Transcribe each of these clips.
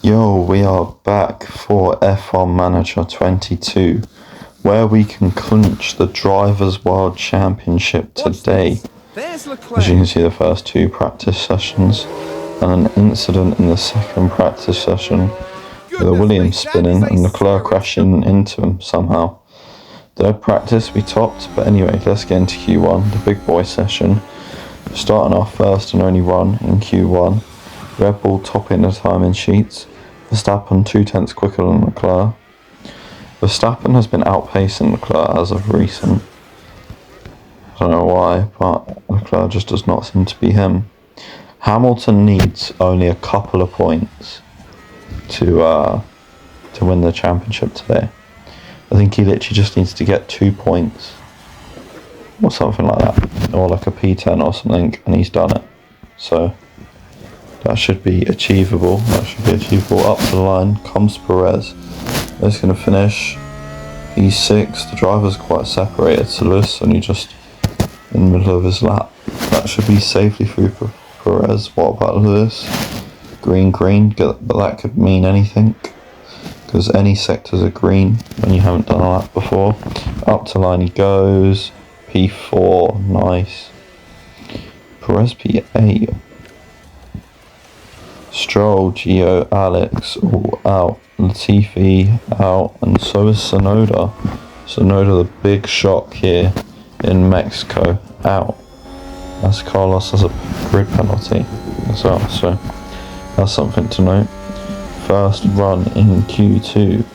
Yo, we are back for F1 Manager 22, where we can clinch the Drivers' World Championship today. As you can see, the first two practice sessions, and an incident in the second practice session with a Williams spinning and Leclerc crashing into him somehow. Third practice we topped, but anyway, let's get into Q1, the big boy session. Starting our first and only run in Q1, Red Bull topping the timing sheets. Verstappen 2/10 quicker than Leclerc. Verstappen has been outpacing Leclerc as of recent. I don't know why, but Leclerc just does not seem to be him. Hamilton needs only a couple of points to win the championship today. I think he literally just needs to get 2 points or something like that, or like a P10 or something, and he's done it. So that should be achievable. Up to the line comes Perez. He's going to finish P6. The driver's quite separated, so Lewis only just in the middle of his lap. That should be safely through Perez. What about Lewis? Green, but that could mean anything, because any sectors are green when you haven't done a lap before. Up to line he goes. P4, nice. Perez P8. Stroll, Gio, Alex all out. Latifi out, and so is Tsunoda. Tsunoda, the big shock here in Mexico, out. As Carlos has a grid penalty as well, so that's something to note. First run in Q2.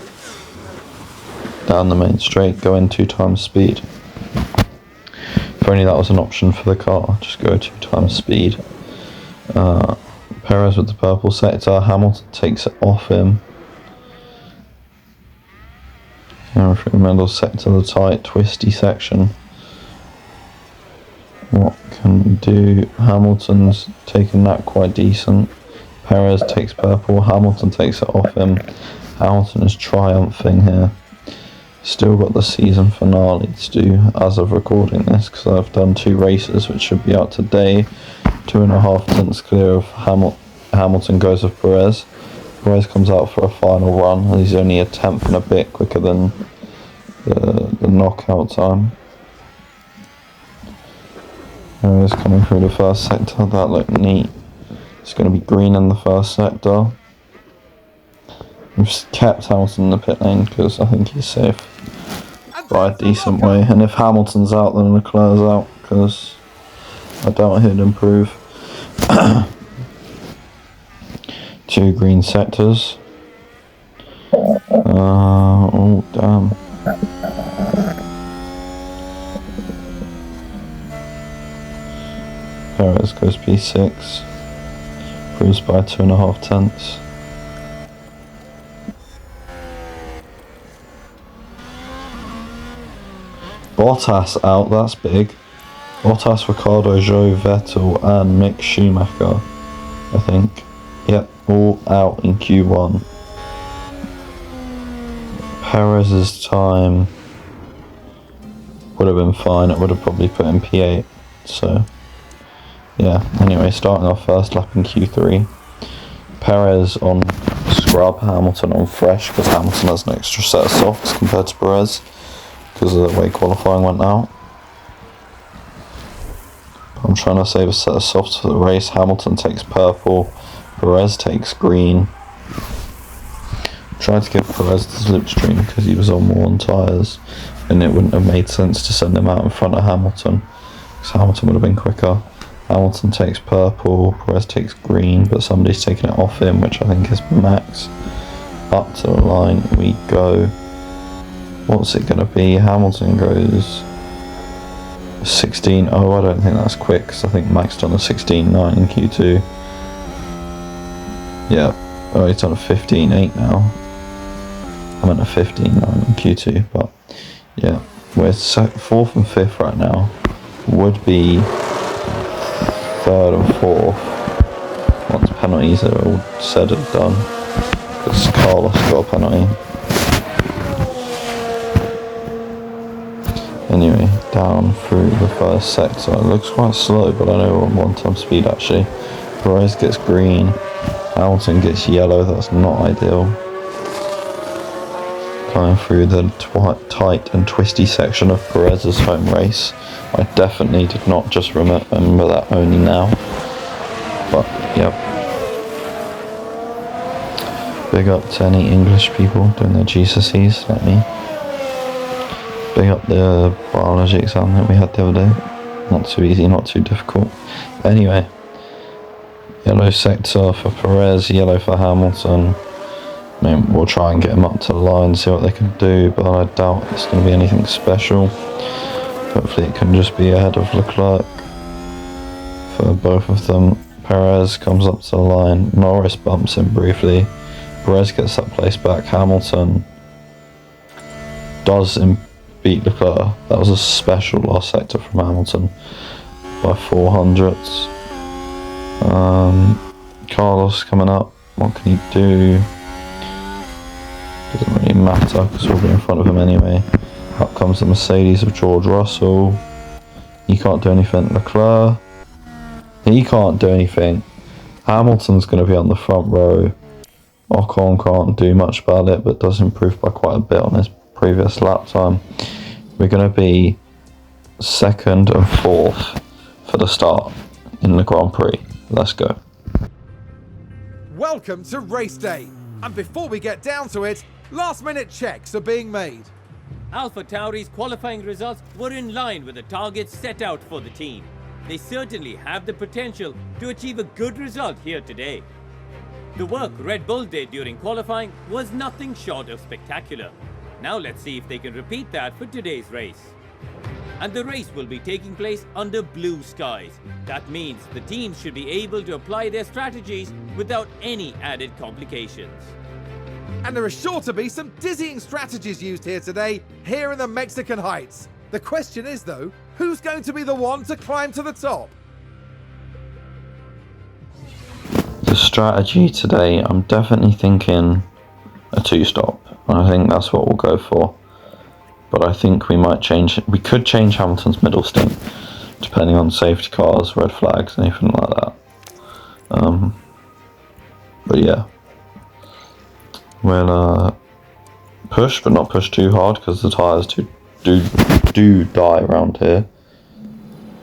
Down the main straight, going 2 times speed. If only that was an option for the car, just go 2 times speed. Perez with the purple sector, Hamilton takes it off him. Through the middle sector, the tight, twisty section. What can we do? Hamilton's taking that quite decent. Perez takes purple, Hamilton takes it off him. Hamilton is triumphing here. Still got the season finale to do as of recording this, because I've done 2 races which should be out today. 2.5 tenths clear of Hamilton goes with Perez. Perez comes out for a final run, and he's only a tenth and a bit quicker than the knockout time. Perez coming through the first sector, that looked neat. It's going to be green in the first sector. I've just kept Hamilton in the pit lane because I think he's safe by a decent way. And if Hamilton's out, then Leclerc's out, because I doubt he'd improve. 2 green sectors. Oh damn. Perez goes P6. Improves by 2.5 tenths. Bottas out, that's big. Bottas, Ricciardo, Zhou, Vettel and Mick Schumacher, I think. Yep, all out in Q1. Perez's time would have been fine, it would have probably put in P8. So, yeah, anyway, starting our first lap in Q3. Perez on scrub, Hamilton on fresh, because Hamilton has an extra set of softs compared to Perez, because of the way qualifying went out. I'm trying to save a set of softs for the race. Hamilton takes purple, Perez takes green. Tried to give Perez the slipstream because he was on worn tyres, and it wouldn't have made sense to send him out in front of Hamilton, because Hamilton would have been quicker. Hamilton takes purple, Perez takes green, but somebody's taking it off him, which I think is Max. Up to the line we go. What's it going to be? Hamilton goes 16. Oh, I don't think that's quick, because I think Max done a 16.9 in Q2. Yeah. Oh, he's done a 15.8 now. I meant a 15.9 in Q2, but yeah. We're 4th and 5th right now. Would be 3rd and 4th once penalties are all said and done, because Carlos got a penalty. Anyway, down through the first sector. It looks quite slow, but I know we're on 1 time speed actually. Perez gets green. Hamilton gets yellow, that's not ideal. Going through the tight and twisty section of Perez's home race. I definitely did not just remember that only now. But, yep. Big up to any English people doing their GCSEs like me. Big up the biology exam that we had the other day. Not too easy, not too difficult. Anyway, yellow sector for Perez, yellow for Hamilton. I mean, we'll try and get them up to the line, see what they can do, but I doubt it's going to be anything special. Hopefully it can just be ahead of Leclerc for both of them. Perez comes up to the line, Norris bumps him briefly, Perez gets that place back, Hamilton does beat Leclerc. That was a special last sector from Hamilton by 400ths. Carlos coming up, what can he do? Doesn't really matter because we'll be in front of him anyway. Out comes the Mercedes of George Russell. He can't do anything. Leclerc, he can't do anything. Hamilton's going to be on the front row. Ocon can't do much about it, but does improve by quite a bit on his previous lap time. We're going to be 2nd and 4th for the start in the Grand Prix. Let's go. Welcome to race day. And before we get down to it, last-minute checks are being made. AlphaTauri's qualifying results were in line with the targets set out for the team. They certainly have the potential to achieve a good result here today. The work Red Bull did during qualifying was nothing short of spectacular. Now let's see if they can repeat that for today's race. And the race will be taking place under blue skies. That means the teams should be able to apply their strategies without any added complications. And there are sure to be some dizzying strategies used here today, here in the Mexican Heights. The question is, though, who's going to be the one to climb to the top? The strategy today, I'm definitely thinking a 2-stop. I think that's what we'll go for. But I think we could change Hamilton's middle stint, depending on safety cars, red flags, anything like that. But yeah. We'll push, but not push too hard, because the tyres do die around here.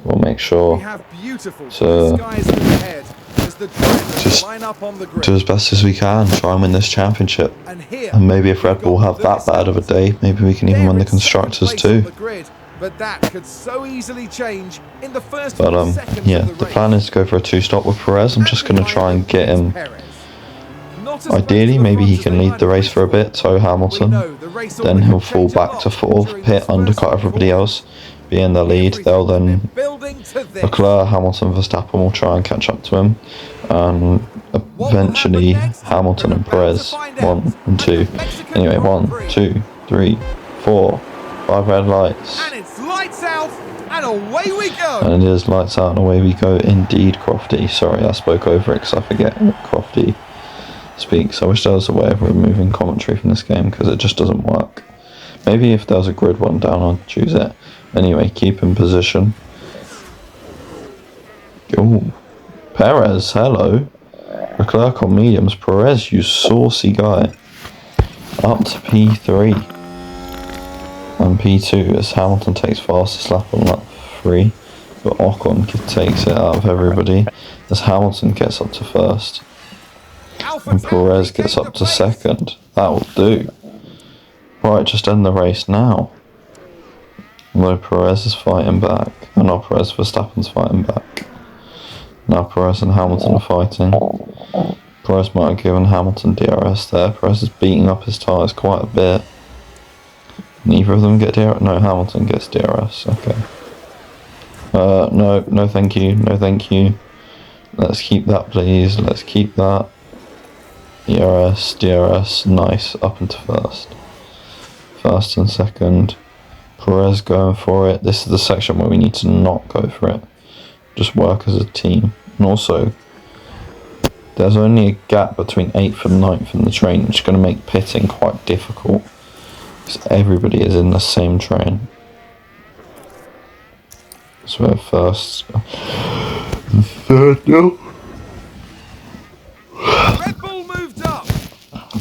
We'll make sure we have beautiful skies ahead as the drivers line up on the grid. Do as best as we can, try and win this championship. And maybe if Red Bull have that bad of a day, maybe we can even win the constructors too. But that could so easily change in the first yeah, the plan is to go for a 2-stop with Perez. I'm just going to try and get him. Ideally, maybe he can lead the race for a bit, so Hamilton. Then he'll fall back to 4th, pit, undercut everybody else, be in the lead. They'll then Leclerc, Hamilton, Verstappen will try and catch up to him. And eventually Hamilton and Perez, 1 and 2. Anyway, 1, 2, 3, 4, 5 red lights. And it's lights out and away we go. And it is lights out and away we go indeed, Crofty. Sorry, I spoke over it because I forget what Crofty speaks. I wish there was a way of removing commentary from this game because it just doesn't work. Maybe if there was a grid one down, I'd choose it. Anyway, keep in position. Ooh, Perez, hello. Leclerc on mediums. Perez, you saucy guy. Up to P3. And P2 as Hamilton takes fastest lap on lap 3. But Ocon takes it out of everybody as Hamilton gets up to 1st. And Perez gets up to 2nd. That will do. Right, just end the race now. Although Perez is fighting back. And not Perez, Verstappen's fighting back. Now Perez and Hamilton are fighting. Perez might have given Hamilton DRS there. Perez is beating up his tyres quite a bit. Neither of them get DRS? No, Hamilton gets DRS. Okay. No thank you. No thank you. Let's keep that, please. Let's keep that. DRS, nice, up into 1st. 1st and 2nd. Perez going for it. This is the section where we need to not go for it. Just work as a team. And also, there's only a gap between 8th and 9th in the train, which is going to make pitting quite difficult. Because everybody is in the same train. So we're 1st and 3rd now.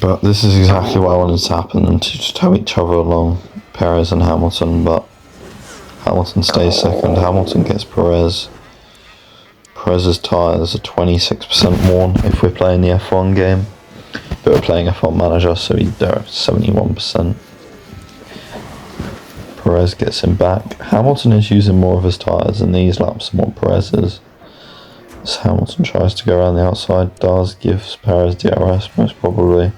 But this is exactly what I wanted to happen, and to just tow each other along, Perez and Hamilton, but Hamilton stays second, Hamilton gets Perez. Perez's tyres are 26% worn if we're playing the F1 game, but we're playing F1 Manager, so they're at 71%. Perez gets him back. Hamilton is using more of his tyres in these laps than what Perez is. As Hamilton tries to go around the outside, gives Perez DRS most probably,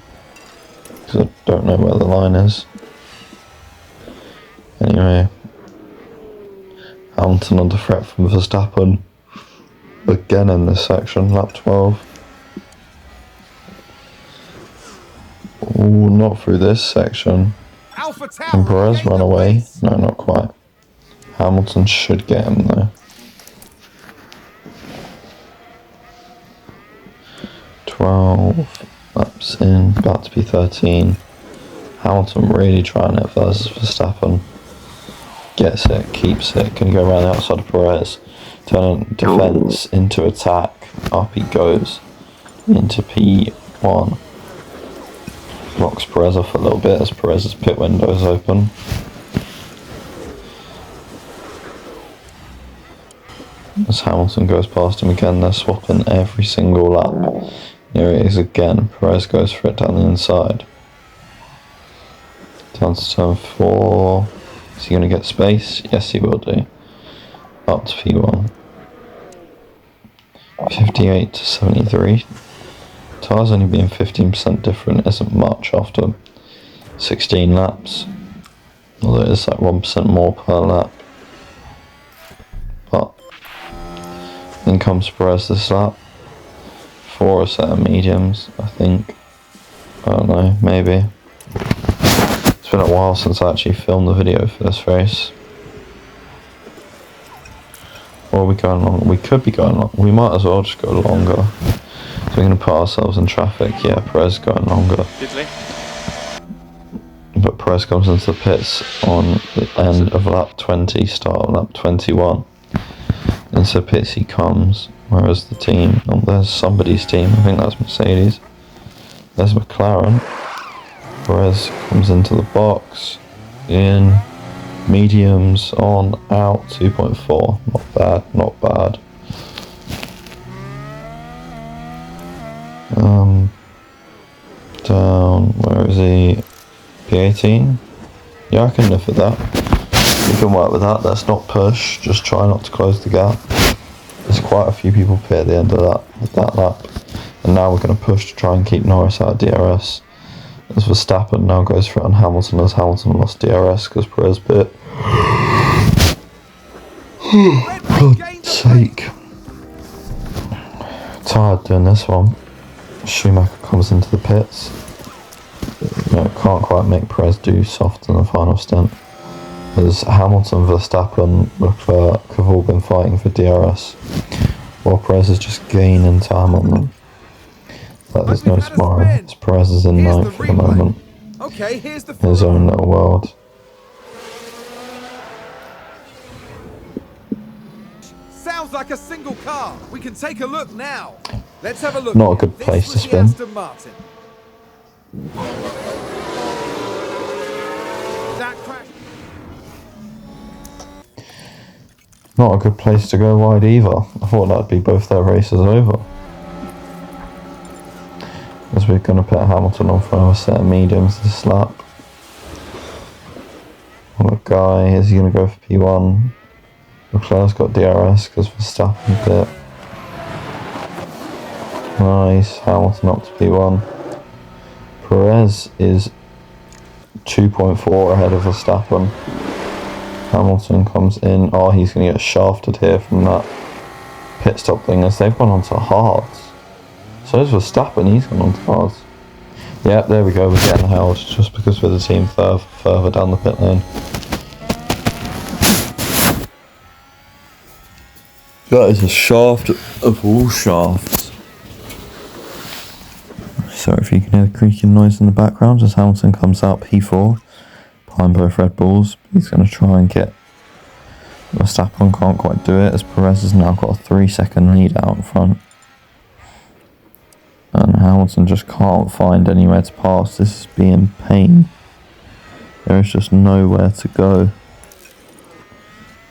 because I don't know where the line is. Anyway, Hamilton under threat from Verstappen again in this section, lap 12. Ooh, not through this section. Can Perez run away? No, not quite. Hamilton should get him though. 12 laps in, about to be 13. Hamilton really trying it versus Verstappen. Gets it, keeps it, can go around the outside of Perez. Turning defence into attack. Up he goes into P1. Blocks Perez off a little bit as Perez's pit window is open. As Hamilton goes past him again, they're swapping every single lap. Here it is again. Perez goes for it down the inside. Down to turn 4. Is he going to get space? Yes, he will do. Up to P1. 58 to 73. Tyres only being 15% different isn't much after 16 laps. Although it's like 1% more per lap. But in comes Perez this lap. For a set of mediums, I think. I don't know, maybe. It's been a while since I actually filmed the video for this race. Or are we going long? We could be going long. We might as well just go longer. So we're going to put ourselves in traffic. Yeah, Perez going longer. But Perez comes into the pits on the end of lap 20, start of lap 21. Into pits he comes. Whereas the team, oh, there's somebody's team, I think that's Mercedes. There's McLaren. Perez comes into the box, in, mediums, on, out, 2.4. Not bad, not bad. Down, where is he? P18? Yeah, I can live with that. We can work with that, let's not push, just try not to close the gap. There's quite a few people pit at the end of that lap. And now we're going to push to try and keep Norris out of DRS. As Verstappen now goes for it on Hamilton, as Hamilton lost DRS because Perez pit. God's sake. Tired doing this one. Schumacher comes into the pits. No, can't quite make Perez do soft in the final stint. As Hamilton, Verstappen, Leclerc have all been fighting for DRS, while Perez is just gaining time on them. But there's no tomorrow, as Perez is in 9th at the moment, in his own little world. Sounds like a single car. We can take a look now. Let's have a look. Not a good place to spin. That crash. Not a good place to go wide either. I thought that'd be both their races over. As we're going to put Hamilton on for another set of mediums this lap. What a guy, is he going to go for P1? Leclerc's got DRS because Verstappen pit. Nice, Hamilton up to P1. Perez is 2.4 ahead of Verstappen. Hamilton comes in. Oh, he's going to get shafted here from that pit stop thing as they've gone on to hards. So is Verstappen, he's gone on to hards. Yep, there we go, we're getting held just because we're the team further down the pit lane. That is a shaft of all shafts. Sorry if you can hear the creaking noise in the background as Hamilton comes out P4. Behind both Red Bulls. He's going to try and get Verstappen, can't quite do it as Perez has now got a 3-second lead out in front. And Hamilton just can't find anywhere to pass. This is being pain. There is just nowhere to go.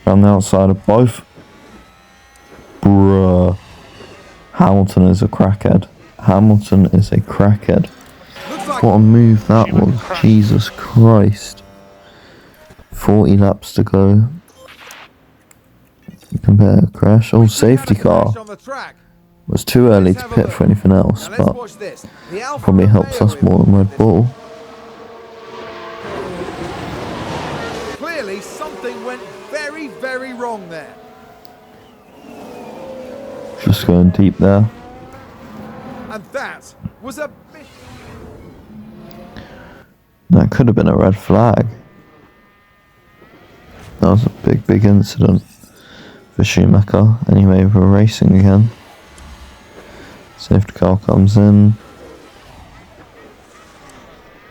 Around the outside of both. Bruh. Hamilton is a crackhead. Hamilton is a crackhead. What a move that was. Jesus Christ. 40 laps to go. Compare crash. Oh, safety car. It was too early to pit for anything else, but probably helps us more than Red Bull. Clearly something went very, very wrong there. Just going deep there. And that was a bit... That could have been a red flag. That was a big, big incident for Schumacher. Anyway, we're racing again. Safety car comes in.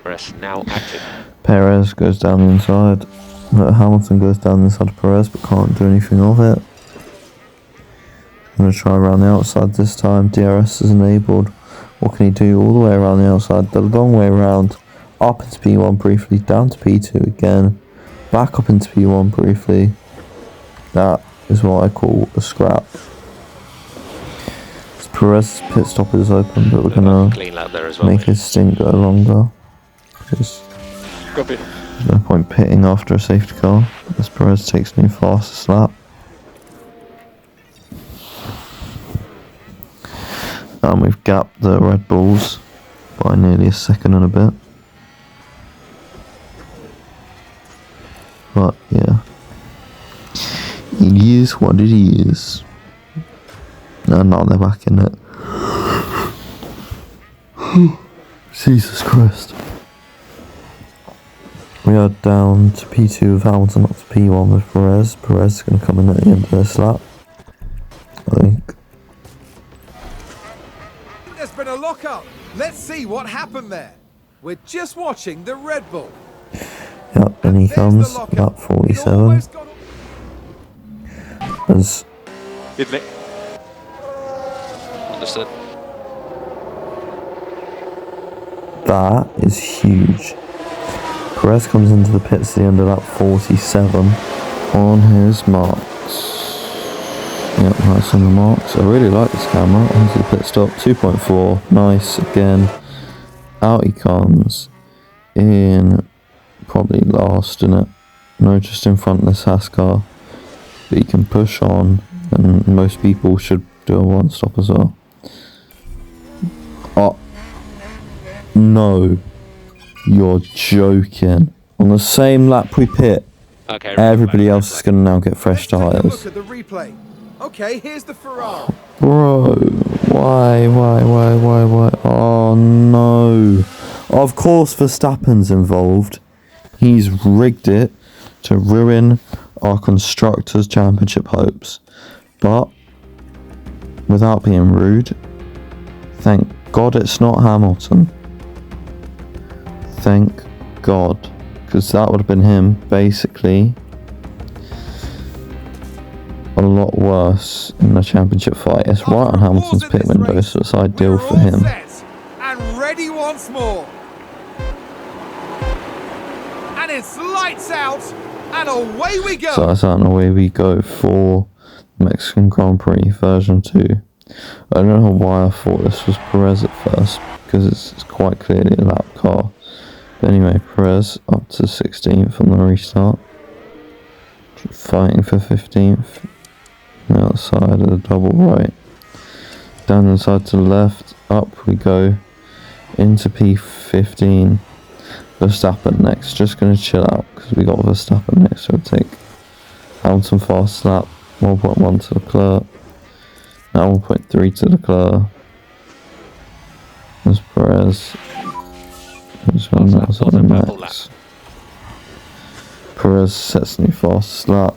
Perez now active. Perez goes down the inside. Hamilton goes down the inside of Perez, but can't do anything of it. I'm going to try around the outside this time. DRS is enabled. What can he do? All the way around the outside. The long way around. Up into P1 briefly. Down to P2 again. Back up into P1 briefly. That is what I call a scrap. Perez's pit stop is open, but we're going to make his stint go longer. Because there's no point pitting after a safety car, as Perez takes new fastest lap. And we've gapped the Red Bulls by nearly a second and a bit. But yeah, it is what it is. No, they're back in it. Jesus Christ. We are down to P2 with Hamilton, up to P1 with Perez. Perez is going to come in at the end of this lap, I think. There's been a lock-up. Let's see what happened there. We're just watching the Red Bull. Yep, and he comes, lap 47. As Understood. that is huge. Perez comes into the pits at the end of lap 47 on his marks. Yep, nice on the marks. I really like this camera. Into the pit stop, 2.4. Nice again. Out he comes in, probably last in it. No, just in front of this Haas car. But he can push on, and most people should do a one stop as well. Oh, no, you're joking. On the same lap we pit, Okay, everybody else is going to now get fresh Let's take a tyres. look at the replay. Okay, here's the Ferrari. Bro, why? Oh no. Of course Verstappen's involved. He's rigged it to ruin our Constructors' Championship hopes. But, without being rude, thank God it's not Hamilton. Thank God. Because that would have been him, basically, a lot worse in the championship fight. It's right on Hamilton's pit window, so it's ideal for him. And ready once more. And it's lights out, and away we go. So that's out and away we go for Mexican Grand Prix version 2. I don't know why I thought this was Perez at first, because it's quite clearly a lap car. But anyway, Perez up to 16th on the restart. Fighting for 15th. Outside of the double right. Down the side to the left. Up we go. Into P15. Verstappen next. Just going to chill out because we got Verstappen next. So we'll take Hamilton fast lap. 1.1 to Leclerc. Now 1.3 to Leclerc. There's Perez. There's one else on the max. Perez sets new fast lap.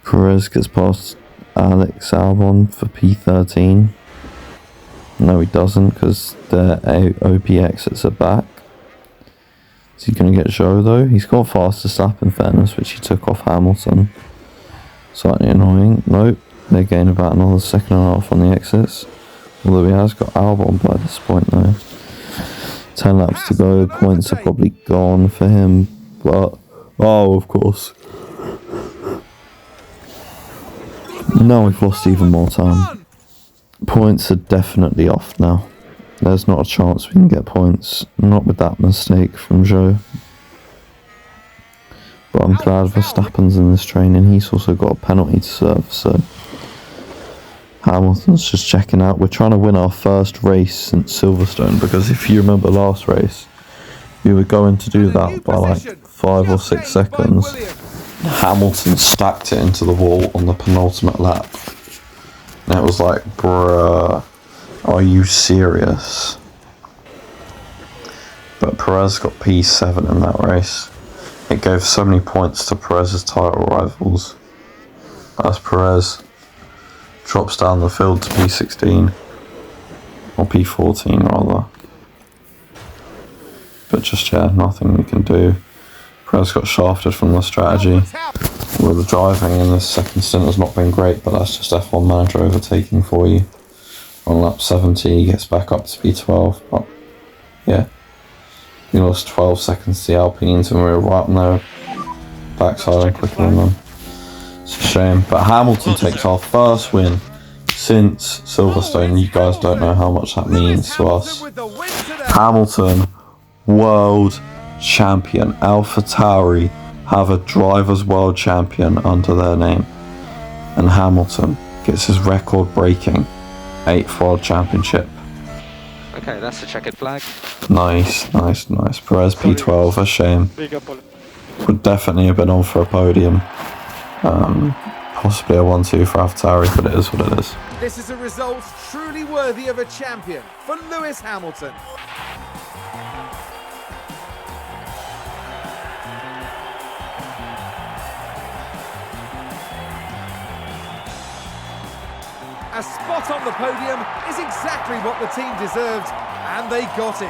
Perez gets past Alex Albon for P13. No, he doesn't because their OP exits are back. Is he going to get Zhou though? He's got fastest lap in fairness, which he took off Hamilton. Slightly annoying. Nope, they gain about another second and a half on the exits. Although he has got Albon by this point though. 10 laps to go, points are probably gone for him, but oh, of course. Now we've lost even more time. Points are definitely off now. There's not a chance we can get points. Not with that mistake from Zhou. But I'm glad Verstappen's in this training. He's also got a penalty to serve, so Hamilton's just checking out. We're trying to win our first race since Silverstone, because if you remember last race, we were going to do that by like 5 or 6 seconds. Hamilton stacked it into the wall on the penultimate lap. And it was like, bruh, are you serious? But Perez got P7 in that race. It gave so many points to Perez's title rivals. As Perez drops down the field to P16. Or P14 rather. But just, yeah, nothing we can do. Perez got shafted from the strategy. Well, the driving in this second stint has not been great, but that's just F1 Manager overtaking for you. On lap 70, he gets back up to P12, but yeah. We lost 12 seconds to the Alpines and we were right on their backside and quicker than them. It's a shame, but Hamilton takes our first win since Silverstone. You guys don't know how much that means to us. Hamilton, world champion. AlphaTauri have a drivers world champion under their name, and Hamilton gets his record-breaking 8th world championship. Okay, that's the checkered flag. Nice, nice, nice. Perez P12, a shame. Would definitely have been on for a podium. Possibly a 1-2 for AlphaTauri, but it is what it is. This is a result truly worthy of a champion for Lewis Hamilton. A spot on the podium is exactly what the team deserved, and they got it.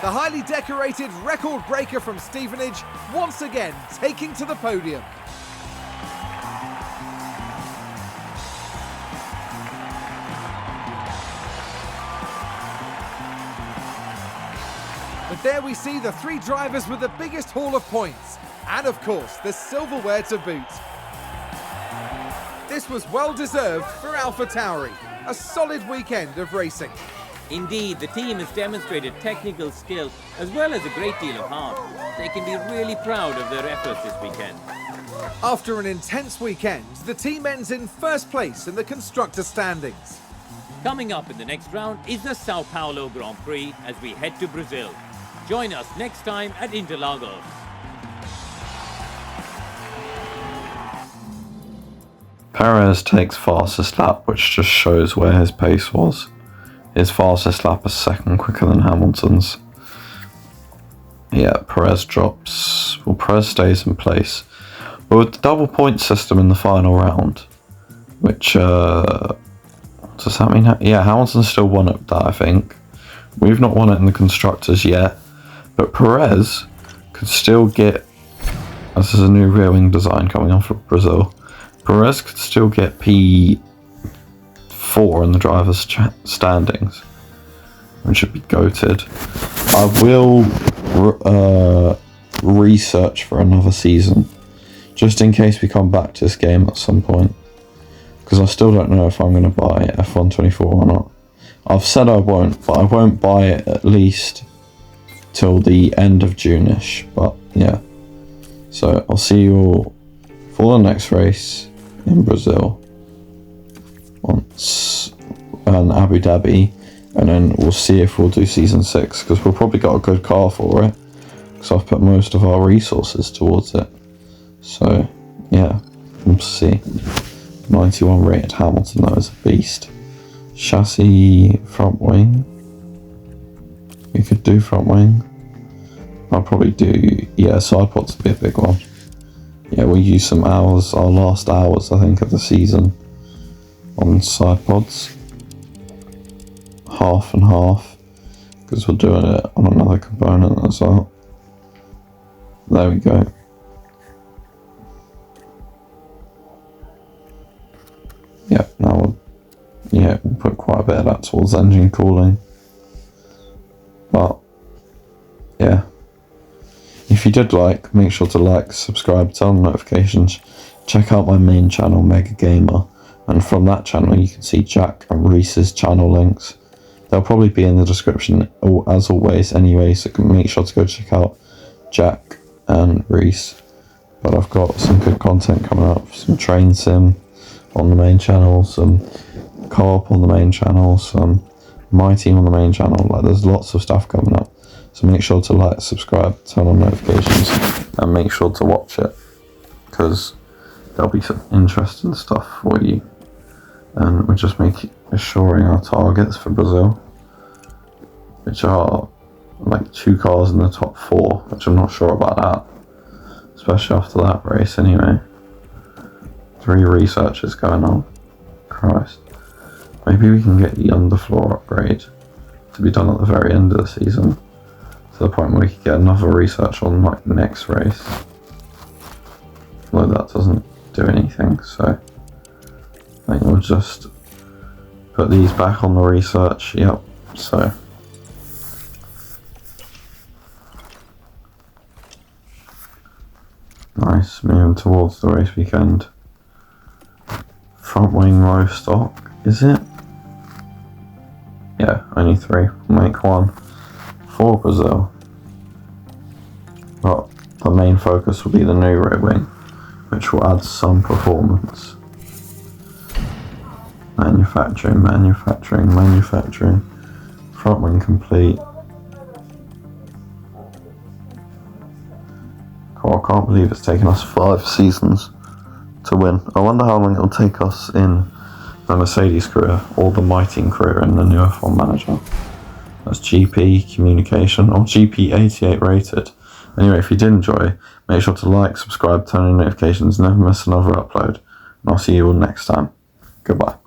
The highly decorated record breaker from Stevenage once again taking to the podium. But there we see the 3 drivers with the biggest haul of points, and of course the silverware to boot. This was well deserved for AlphaTauri, a solid weekend of racing. Indeed, the team has demonstrated technical skill as well as a great deal of heart. They can be really proud of their efforts this weekend. After an intense weekend, the team ends in first place in the constructor standings. Coming up in the next round is the Sao Paulo Grand Prix as we head to Brazil. Join us next time at Interlagos. Perez takes fastest lap, which just shows where his pace was. His fastest lap is second quicker than Hamilton's. Yeah, Perez drops. Well, Perez stays in place. But with the double point system in the final round, which, does that mean? Yeah, Hamilton still won it, that I think. We've not won it in the constructors yet, but Perez could still get. This is a new rear wing design coming off of Brazil. Perez could still get P4 in the drivers' standings, which should be goated. I will research for another season, just in case we come back to this game at some point, because I still don't know if I'm going to buy F1 24 or not. I've said I won't, but I won't buy it at least till the end of June-ish, but yeah. So I'll see you all for the next race in Brazil once, and Abu Dhabi, and then we'll see if we'll do season 6, because we've probably got a good car for it, because I've put most of our resources towards it. So yeah, we'll see. 91 rated Hamilton, that was a beast. Chassis, front wing. We could do front wing. I'll probably do, yeah, side pods would be a big one. Yeah, we'll use some hours, our last hours I think of the season, on side pods. Half and half. because we're doing it on another component as well. There we go. Yep, now we'll put quite a bit of that towards engine cooling. But yeah, if you did like, make sure to like, subscribe, turn on notifications, check out my main channel, Mega Gamer, and from that channel you can see Jack and Reese's channel links. They'll probably be in the description as always anyway, so make sure to go check out Jack and Reese. But I've got some good content coming up, some train sim on the main channel, some co-op on the main channel, some my team on the main channel. Like, there's lots of stuff coming up, so make sure to like, subscribe, turn on notifications, and make sure to watch it, because there'll be some interesting stuff for you. And we're just assuring our targets for Brazil, which are like 2 cars in the top 4, which I'm not sure about that, especially after that race anyway. 3 researches going on. Christ. Maybe we can get the underfloor upgrade to be done at the very end of the season, to the point where we could get another research on like the next race. Although that doesn't do anything, so I think we'll just put these back on the research. Yep, so nice, moving towards the race weekend. Front wing low stock, is it? Yeah, only 3. We'll make 1 for Brazil. But the main focus will be the new rear wing, which will add some performance. Manufacturing. Front wing complete. Oh, I can't believe it's taken us 5 seasons to win. I wonder how long it'll take us in the Mercedes career, or the My Team career in the new F1 Manager. That's GP Communication, or GP88 rated. Anyway, if you did enjoy, make sure to like, subscribe, turn on notifications, never miss another upload, and I'll see you all next time. Goodbye.